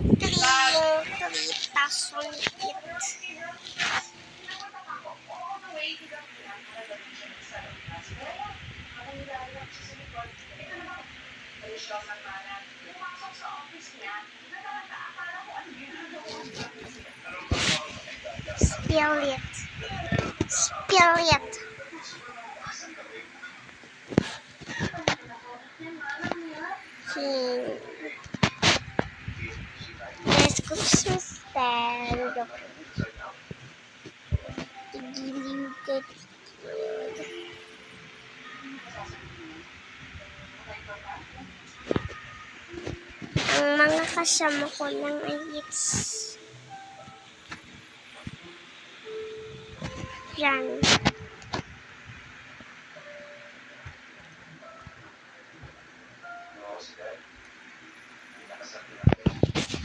3,000 it. Spirit. There's Christmas stand. Ang mga kasama ko lang ay it's yan.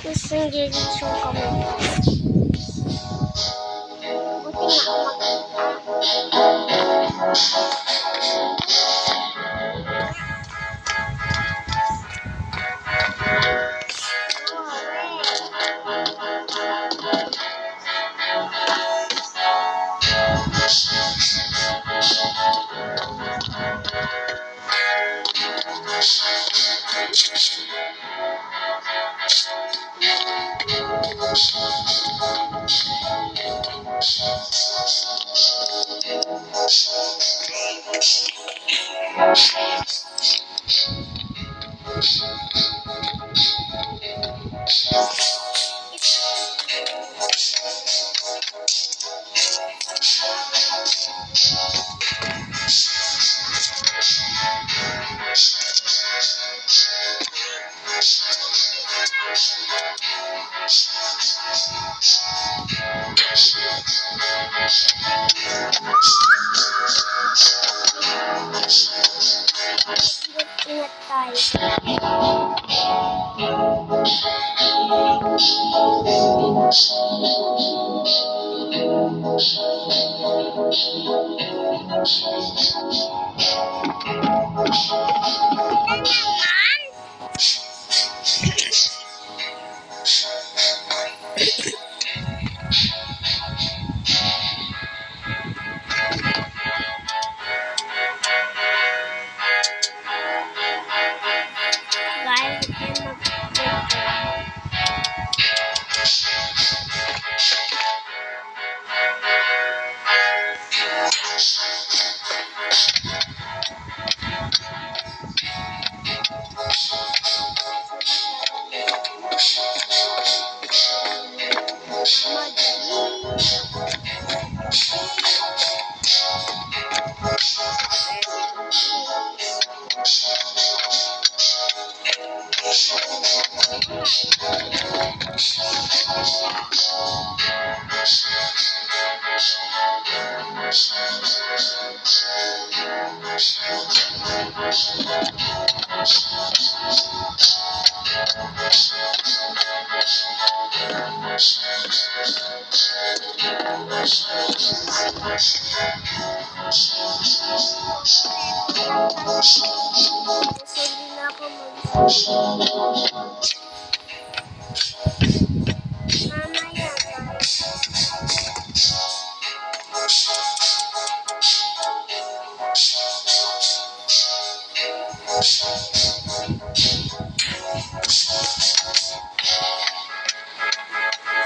Gusto nyo dito kami. Buti nga ingat tayo.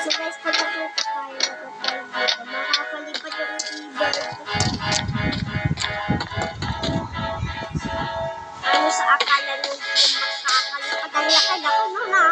So guys, pag nakita tayo dito, makakalipat yung e-bird. Ano sa akala nyo, makakalapad ang lakad ako na.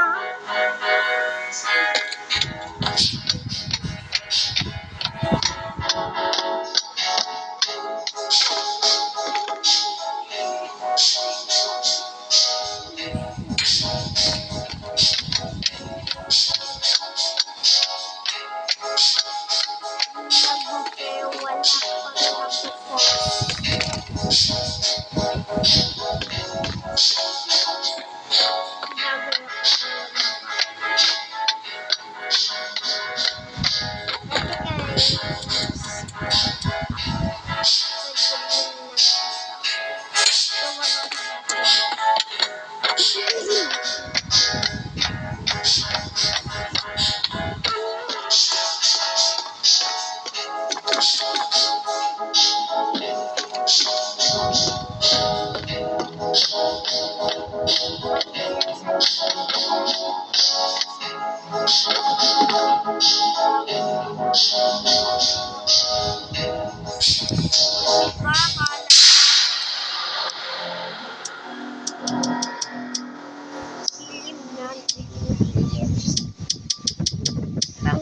Ang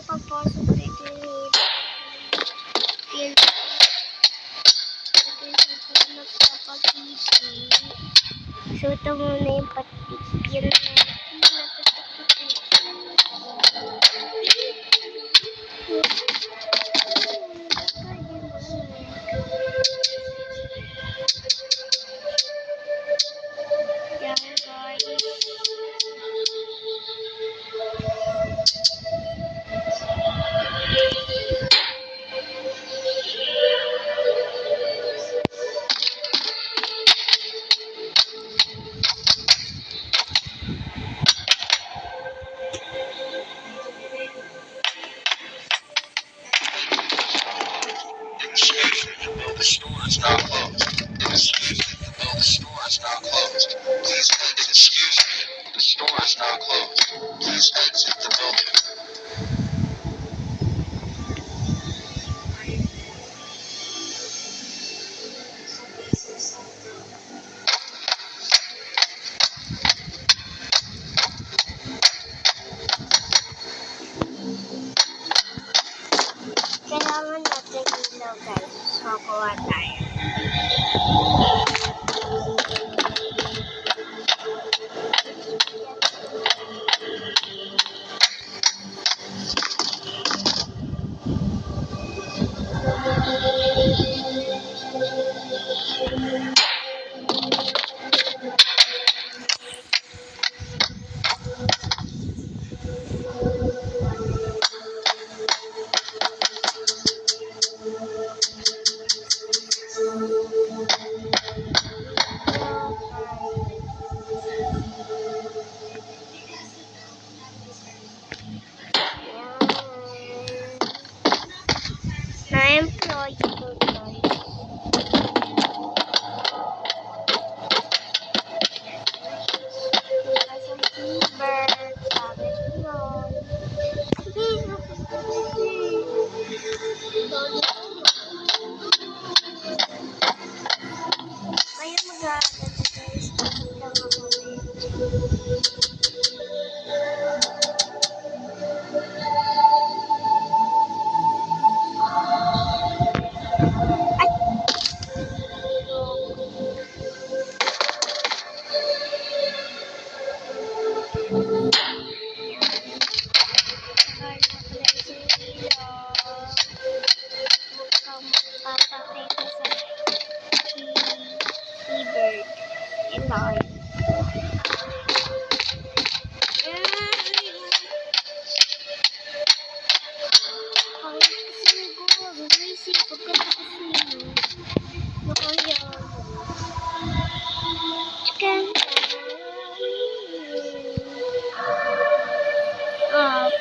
papasok dito ni so, ito muna yung patipil yan, guys. The store is now closed. Excuse me. The store is now closed. Please exit. Excuse me. The store is now closed. Please exit the building. Kailangan natin ilaw, guys. Makuha tayo. Na-employee ko, guys. Isang fever. Sabi nun. Ngayon mag-aaral, guys. Bakit lang ako Bird and lion.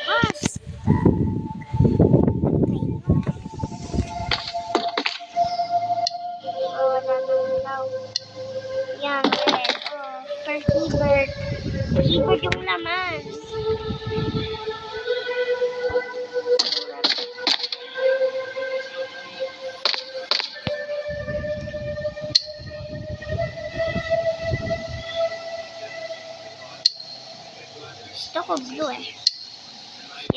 Pas. Wala nang ilaw. Yan, red. Per keyboard. Keyboard yung laman. Gusto ko blue eh.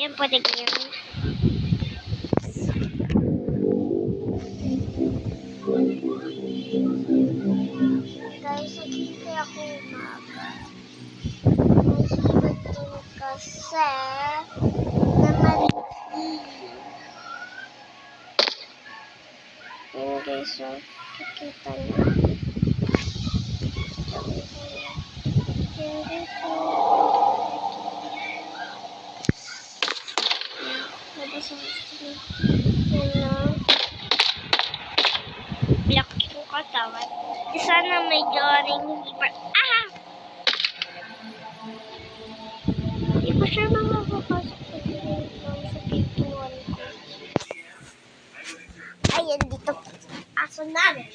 Yan, pwede ganyan. Guys, hindi ako umaga. Kasi naman yun guys, so kikita nyo hindi ko labas ang gusto yun na black yung katawan. Sana may drawing liver. Hindi ko siya makakapasok sa pintuan ko. Ayan, dito aso namin.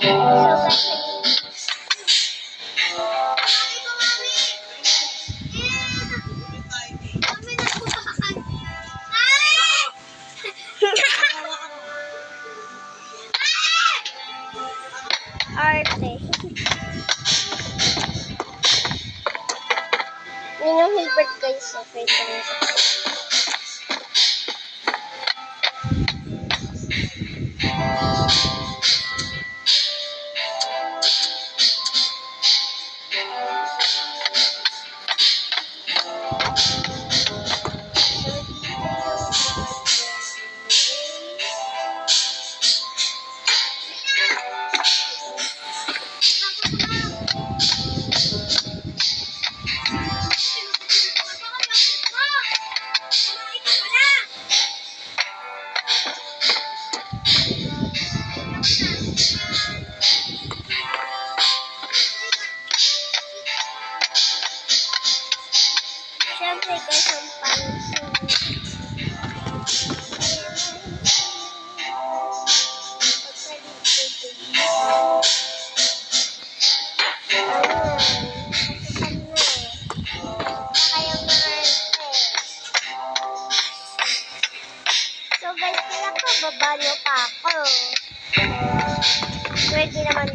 Arte. Yun yung Hilbert guys. Okay, Siyempre guys, ang So guys, pinapababa pa ako. Pwede naman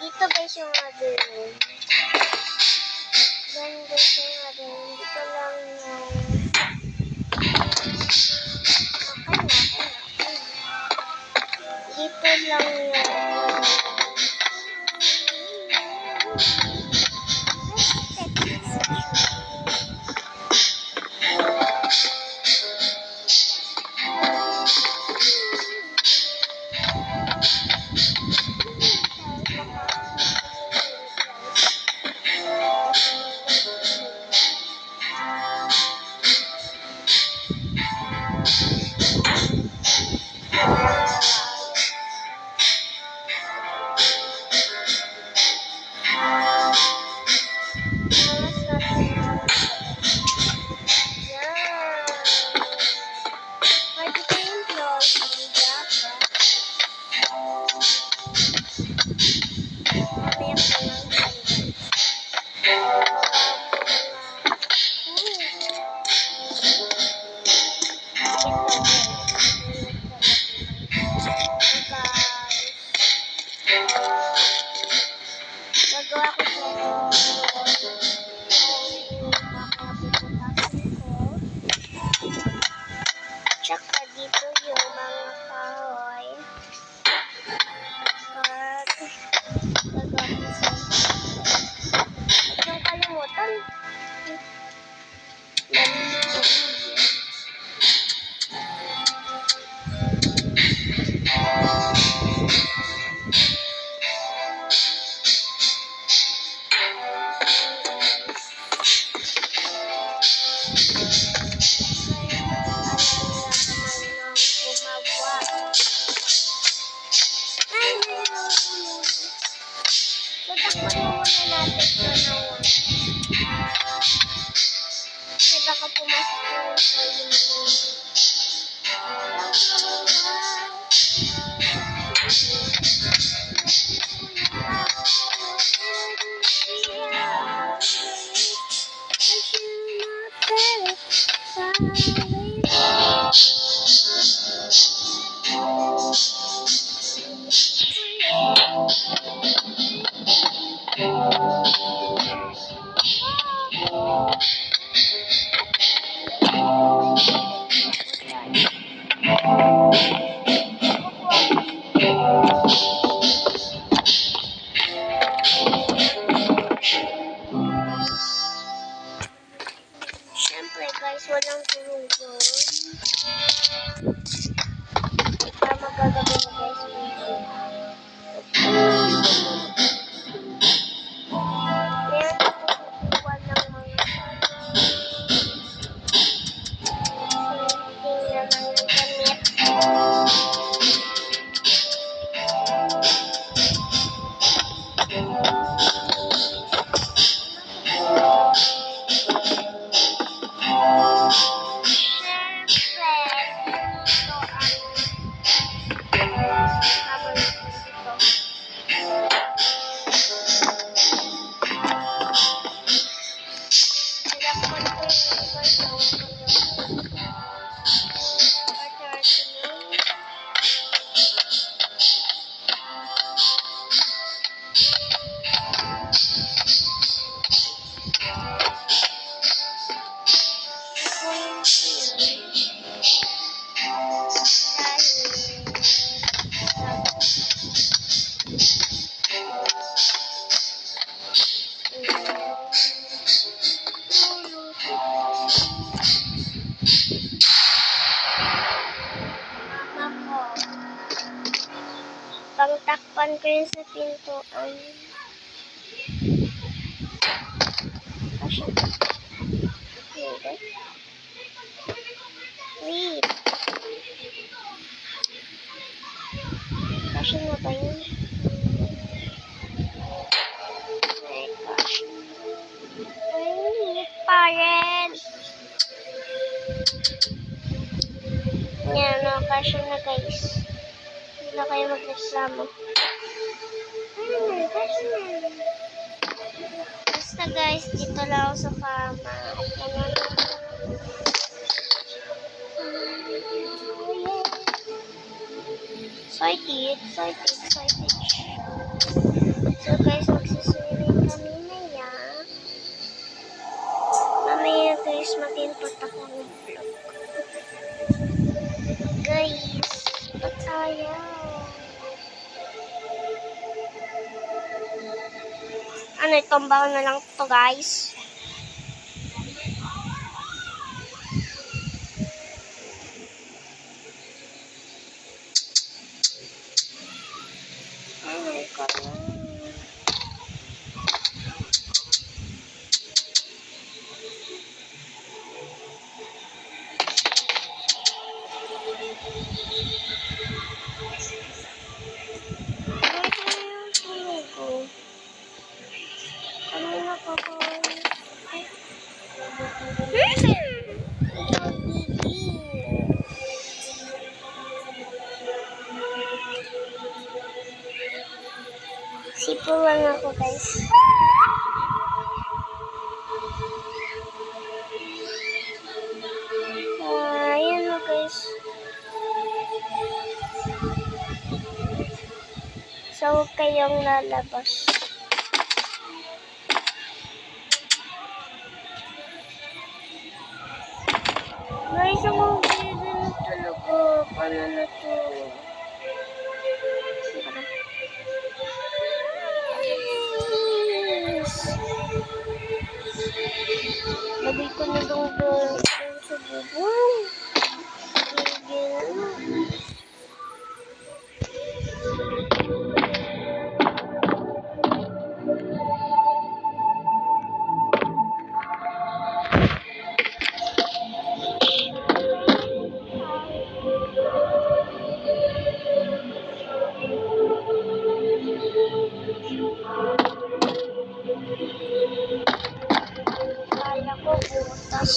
dito guys yung other room. Then guys yung other room. Dito lang yung dito lang yung gagawa ko tsaka dito yung mga kahoy at gagawa ko at yung kalimutan baka pumasok yung Siyempre guys, walang tulong doon. Para magagabi na guys video. Meron ako kukuha ng mga Subukan ko yun sa pintuan. Kasya. Hindi. Wait. Kasya na ba yun? Oh my gosh. Ay, hindi pa rin. Yan, no, kasya na guys. Hindi na kayo magreklamo. Kasya na. Basta guys, dito lang ako sa kama. Excited. So guys, magsiswimming kami maya. Mamaya guys, mag-input ako ng vlog. Guys, ba't ayaw? Ano, itomba ko na lang to guys. Oh my god. Sipo lang ako guys. Ayan o guys. So, huwag kayong lalabas. Guys, ang ganda na talaga. Paano na to? Lagay ko na doon sa bubong. Kala ko butas.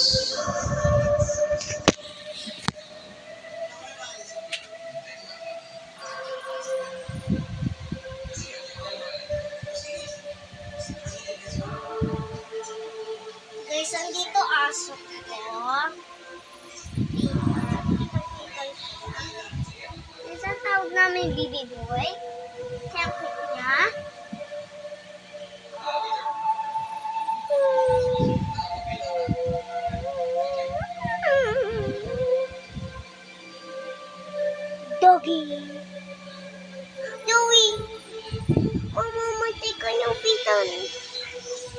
Guys, andito aso ko. Isang tawag namin Bibi Boy. Kaya cute niya. Doggy. Joey. Mamamatay ka niyang pitan.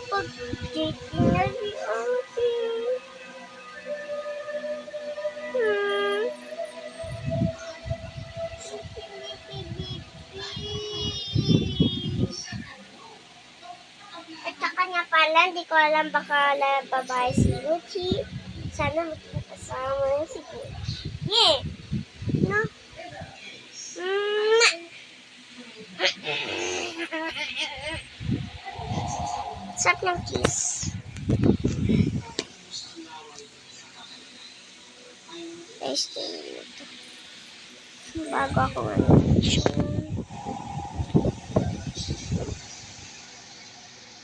Pag-date na si Ate. At sa kanya pala, hindi ko alam baka babae si Gucci. Sana magkakasama na si Gucci. Yeah! No? Sarap ng kiss. Guys, tingnan mo ito. Bago ako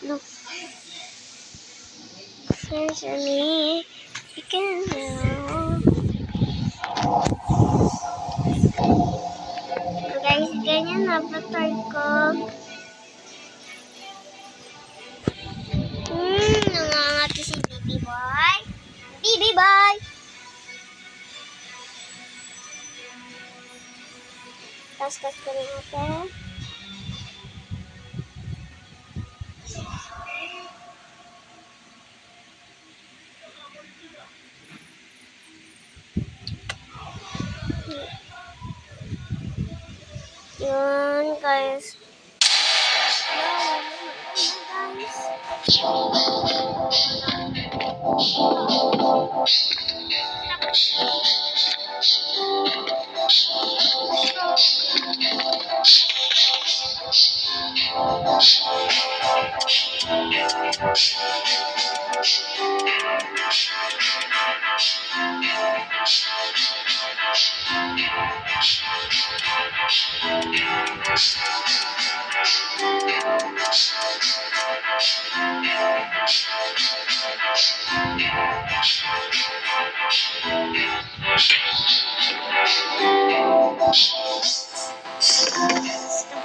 look. Sesame, you can know. So guys, ganyan na avatar ko. Nangangati si Bibi Boy. Bibi Boy! Kaskas ko rin ito. Yun, guys. Guys.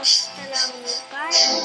Basta lang guys.